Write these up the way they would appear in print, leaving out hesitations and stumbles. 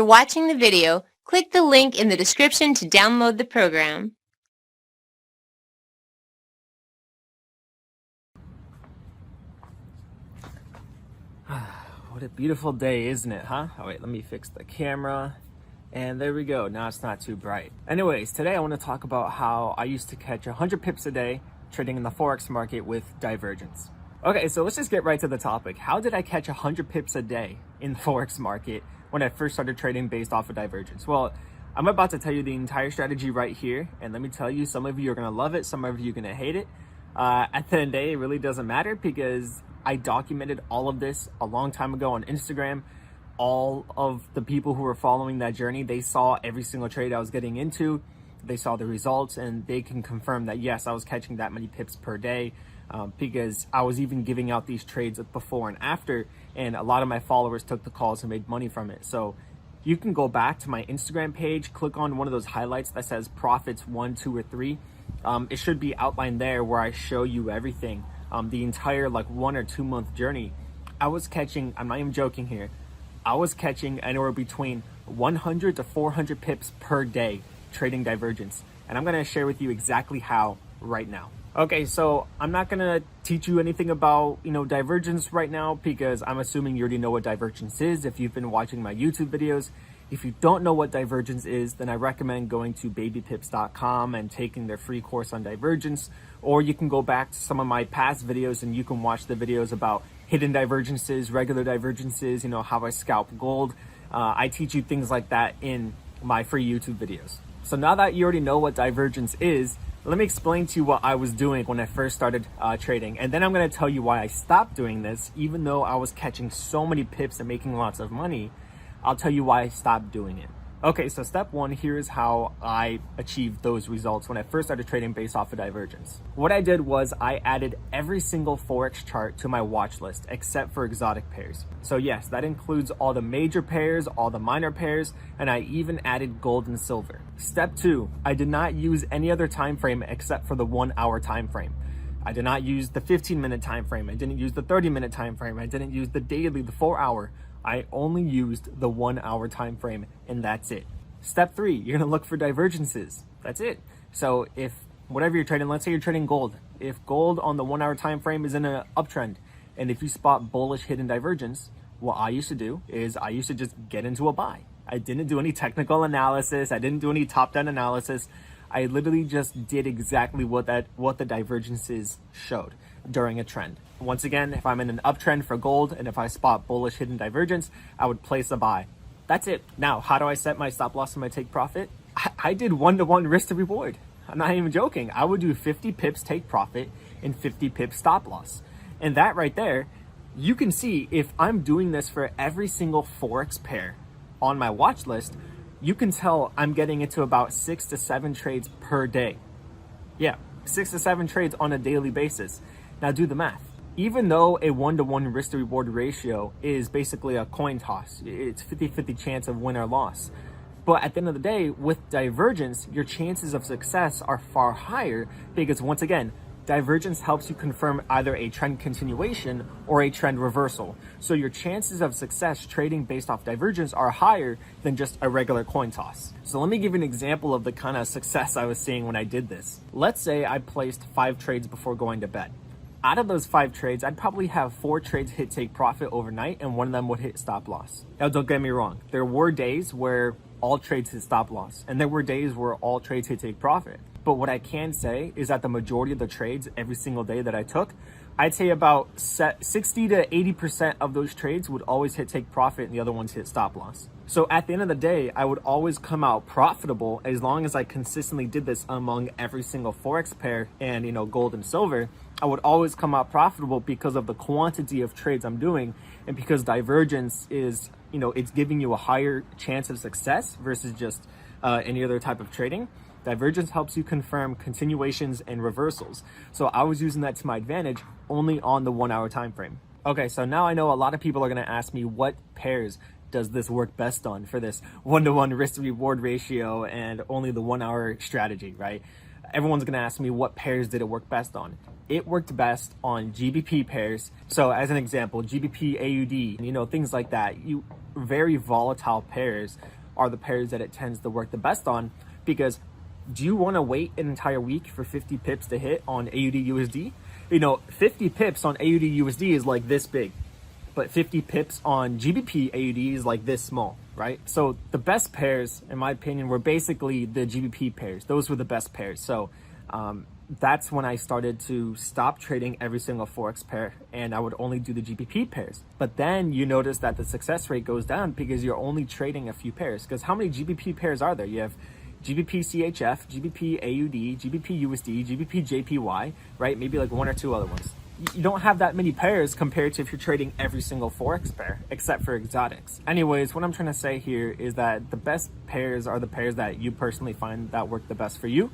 After watching the video, click the link in the description to download the program. What a beautiful day, isn't it, huh? Oh wait, let me fix the camera. And there we go, now it's not too bright. Anyways, today I want to talk about how I used to catch 100 pips a day trading in the Forex market with divergence. Okay, so let's just get right to the topic. How did I catch 100 pips a day in the Forex market when I first started trading based off of divergence? Well, I'm about to tell you the entire strategy right here. And let me tell you, some of you are going to love it, some of you are going to hate it. At the end of the day, it really doesn't matter because I documented all of this a long time ago on Instagram. All of the people who were following that journey, they saw every single trade I was getting into. They saw the results and they can confirm that, yes, I was catching that many pips per day because I was even giving out these trades before and after. And a lot of my followers took the calls and made money from it. So you can go back to my Instagram page, click on one of those highlights that says profits 1, 2, or 3. It should be outlined there where I show you everything. The entire 1 or 2 month journey. I was catching, I'm not even joking here, I was catching anywhere between 100 to 400 pips per day trading divergence. And I'm gonna share with you exactly how right now. Okay, so I'm not gonna teach you anything about, divergence right now because I'm assuming you already know what divergence is if you've been watching my YouTube videos. If you don't know what divergence is, then I recommend going to babypips.com and taking their free course on divergence, or you can go back to some of my past videos and you can watch the videos about hidden divergences, regular divergences, how I scalp gold. I teach you things like that in my free YouTube videos. So now that you already know what divergence is, let me explain to you what I was doing when I first started trading. And then I'm gonna tell you why I stopped doing this, even though I was catching so many pips and making lots of money. I'll tell you why I stopped doing it. Okay, so step one, here is how I achieved those results when I first started trading based off of divergence. What I did was I added every single Forex chart to my watch list except for exotic pairs. So yes, that includes all the major pairs, all the minor pairs, and I even added gold and silver. Step two, I did not use any other time frame except for the 1 hour time frame. I did not use the 15-minute time frame. I didn't use the 30-minute time frame. I didn't use the daily, the 4 hour. I only used the 1 hour time frame, and that's it. Step three, you're gonna look for divergences. That's it. So if whatever you're trading, let's say you're trading gold. If gold on the 1 hour time frame is in an uptrend, and if you spot bullish hidden divergence, what I used to do is I used to just get into a buy. I didn't do any technical analysis. I didn't do any top-down analysis. I literally just did exactly what the divergences showed during a trend. Once again, if I'm in an uptrend for gold and if I spot bullish hidden divergence, I would place a buy. That's it. Now, how do I set my stop loss and my take profit? I did 1-to-1 risk to reward. I'm not even joking. I would do 50 pips take profit and 50 pips stop loss. And that right there, you can see if I'm doing this for every single Forex pair on my watch list, you can tell I'm getting into about 6 to 7 trades per day. Yeah, 6 to 7 trades on a daily basis. Now do the math. Even though a 1-to-1 risk to reward ratio is basically a coin toss, it's 50-50 chance of win or loss. But at the end of the day, with divergence, your chances of success are far higher because once again, divergence helps you confirm either a trend continuation or a trend reversal. So your chances of success trading based off divergence are higher than just a regular coin toss. So let me give you an example of the kind of success I was seeing when I did this. Let's say I placed 5 trades before going to bed. Out of those 5 trades, I'd probably have 4 trades hit take profit overnight and 1 of them would hit stop loss. Now don't get me wrong, there were days where all trades hit stop loss and there were days where all trades hit take profit. But what I can say is that the majority of the trades every single day that I took, I'd say about 60 to 80% of those trades would always hit take profit and the other ones hit stop loss. So at the end of the day, I would always come out profitable as long as I consistently did this among every single Forex pair and, gold and silver. I would always come out profitable because of the quantity of trades I'm doing and because divergence is, it's giving you a higher chance of success versus just any other type of trading. Divergence helps you confirm continuations and reversals. So I was using that to my advantage only on the 1 hour time frame. Okay, so now I know a lot of people are going to ask me what pairs does this work best on for this 1-to-1 risk to reward ratio and only the 1 hour strategy, right? everyone's going to ask me, what pairs did it work best on? It worked best on GBP pairs. So as an example, GBP AUD, things like that. Very volatile pairs are the pairs that it tends to work the best on, because do you want to wait an entire week for 50 pips to hit on AUD USD? 50 pips on AUD USD is like this big, but 50 pips on GBP AUD is like this small, right? So the best pairs, in my opinion, were basically the GBP pairs. Those were the best pairs. So that's when I started to stop trading every single Forex pair, and I would only do the GBP pairs. But then you notice that the success rate goes down because you're only trading a few pairs. Because how many GBP pairs are there? You have GBP CHF, GBP AUD, GBP USD, GBP JPY, right? Maybe like one or two other ones. You don't have that many pairs compared to if you're trading every single Forex pair, except for exotics. Anyways, what I'm trying to say here is that the best pairs are the pairs that you personally find that work the best for you.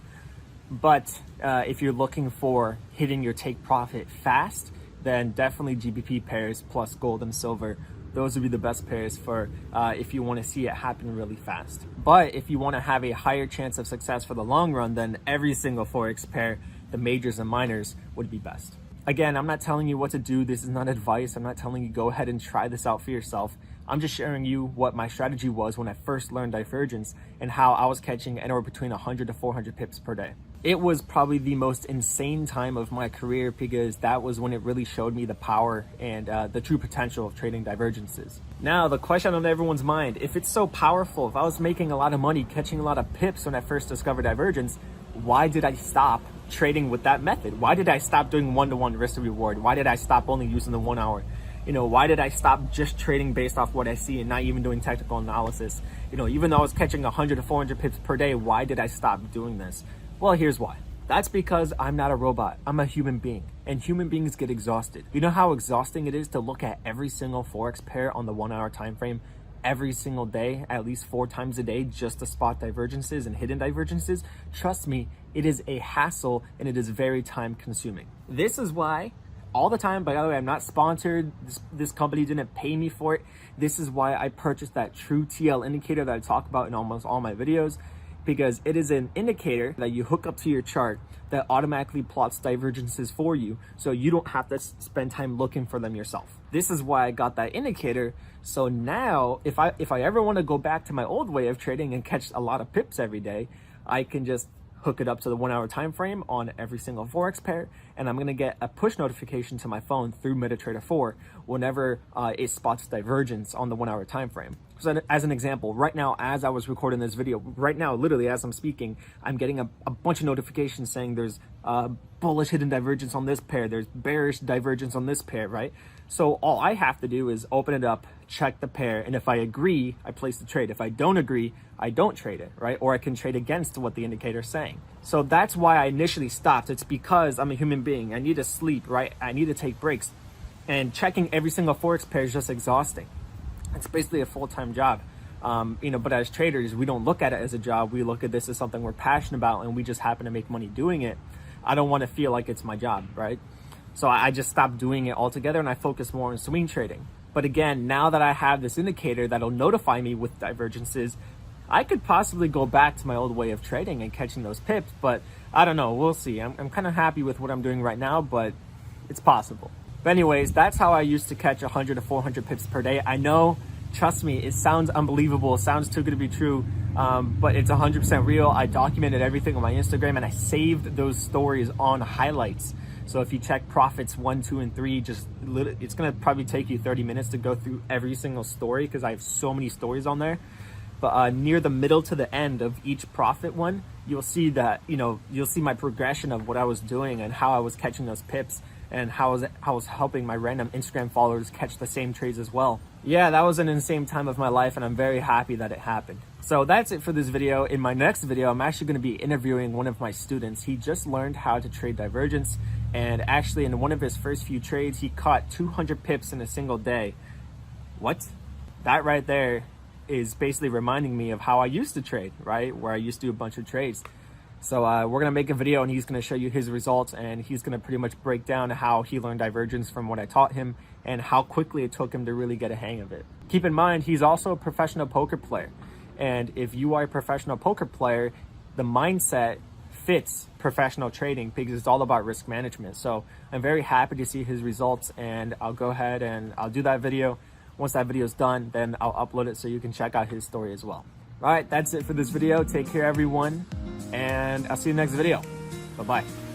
But if you're looking for hitting your take profit fast, then definitely GBP pairs plus gold and silver. Those would be the best pairs for if you want to see it happen really fast. But if you want to have a higher chance of success for the long run, then every single Forex pair, the majors and minors, would be best. Again, I'm not telling you what to do. This is not advice. I'm not telling you go ahead and try this out for yourself. I'm just sharing you what my strategy was when I first learned divergence and how I was catching anywhere between 100 to 400 pips per day. It was probably the most insane time of my career because that was when it really showed me the power and the true potential of trading divergences. Now, the question on everyone's mind, if it's so powerful, if I was making a lot of money, catching a lot of pips when I first discovered divergence, why did I stop trading with that method? Why did I stop doing one-to-one risk to reward? Why did I stop only using the 1 hour? Why did I stop just trading based off what I see and not even doing technical analysis? Even though I was catching 100 to 400 pips per day, why did I stop doing this? Well, here's why. That's because I'm not a robot. I'm a human being, and human beings get exhausted. You know how exhausting it is to look at every single Forex pair on the 1 hour time frame every single day, at least 4 times a day, just to spot divergences and hidden divergences? Trust me, it is a hassle and it is very time consuming. This is why all the time, by the way, I'm not sponsored. This company didn't pay me for it. This is why I purchased that true TL indicator that I talk about in almost all my videos, because it is an indicator that you hook up to your chart that automatically plots divergences for you, so you don't have to spend time looking for them yourself. This is why I got that indicator. So now if I ever want to go back to my old way of trading and catch a lot of pips every day, I can just hook it up to the 1 hour time frame on every single Forex pair, and I'm going to get a push notification to my phone through MetaTrader 4 whenever it spots divergence on the 1 hour time frame. So as an example, right now, as I was recording this video, right now, literally as I'm speaking, I'm getting a bunch of notifications saying there's bullish hidden divergence on this pair, there's bearish divergence on this pair, right? So all I have to do is open it up, check the pair, and if I agree, I place the trade. If I don't agree, I don't trade it, right? Or I can trade against what the indicator is saying. So that's why I initially stopped. It's because I'm a human being. I need to sleep, right? I need to take breaks. And checking every single Forex pair is just exhausting. It's basically a full-time job. But as traders, we don't look at it as a job. We look at this as something we're passionate about, and we just happen to make money doing it. I don't want to feel like it's my job, right? So I just stopped doing it altogether, and I focus more on swing trading. But again, now that I have this indicator that'll notify me with divergences, I could possibly go back to my old way of trading and catching those pips, but I don't know. We'll see. I'm kind of happy with what I'm doing right now, but it's possible. But anyways, that's how I used to catch 100 to 400 pips per day. I know, trust me, it sounds unbelievable. It sounds too good to be true, but it's 100% real. I documented everything on my Instagram, and I saved those stories on highlights. So if you check profits 1, 2, and 3, it's going to probably take you 30 minutes to go through every single story because I have so many stories on there. But near the middle to the end of each profit one, you'll see that, you'll see my progression of what I was doing and how I was catching those pips and how I was helping my random Instagram followers catch the same trades as well. Yeah, that was an insane time of my life, and I'm very happy that it happened. So that's it for this video. In my next video, I'm actually going to be interviewing one of my students. He just learned how to trade divergence, and actually in one of his first few trades, he caught 200 pips in a single day. What? That right there is basically reminding me of how I used to trade, right? Where I used to do a bunch of trades. So we're going to make a video, and he's going to show you his results, and he's going to pretty much break down how he learned divergence from what I taught him and how quickly it took him to really get a hang of it. Keep in mind, he's also a professional poker player. And if you are a professional poker player, the mindset fits professional trading because it's all about risk management. So I'm very happy to see his results, and I'll go ahead and I'll do that video. Once that video is done, then I'll upload it so you can check out his story as well. All right, that's it for this video. Take care, everyone, and I'll see you next video. Bye-bye.